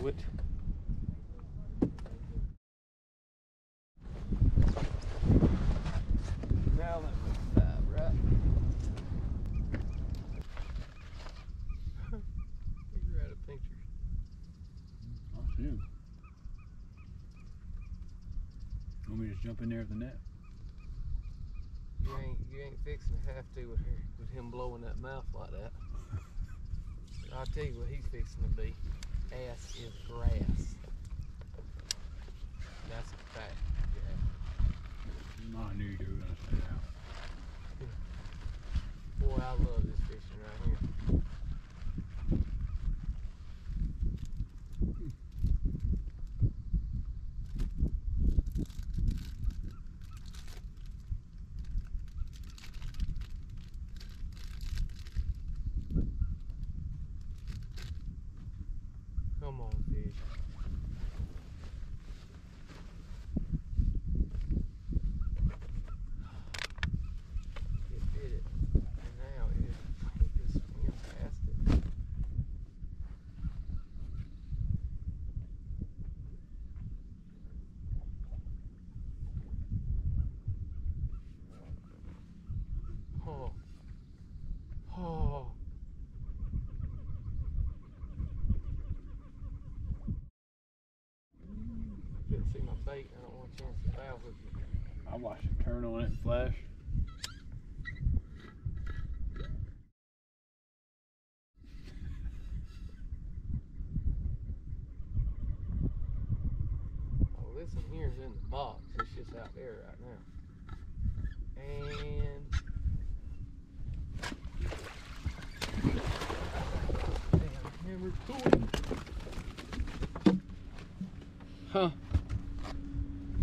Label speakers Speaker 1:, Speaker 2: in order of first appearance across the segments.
Speaker 1: to it. Now that was 5, right? You're out of pictures.
Speaker 2: I'll see him. Want me to just jump in there with the net?
Speaker 1: You ain't fixing to have to with him blowing that mouth like that. I'll tell you what he's fixing to be. Ass is grass. That's a fact. Yeah.
Speaker 2: I knew you were gonna say that.
Speaker 1: Boy, I love this fishing right here. Come on, fish. It did it. And now he just swim past it. Oh. Oh. Couldn't see my bait. I don't want a chance to foul with it.
Speaker 2: I watched it turn on it and flash.
Speaker 1: Oh, this one here is in the box. It's just out there right now. And damn, hammer pulling. Huh.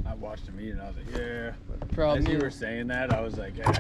Speaker 2: I watched him eat and I was like, yeah.
Speaker 1: But the problem
Speaker 2: As you
Speaker 1: is,
Speaker 2: were saying that, I was like, yeah.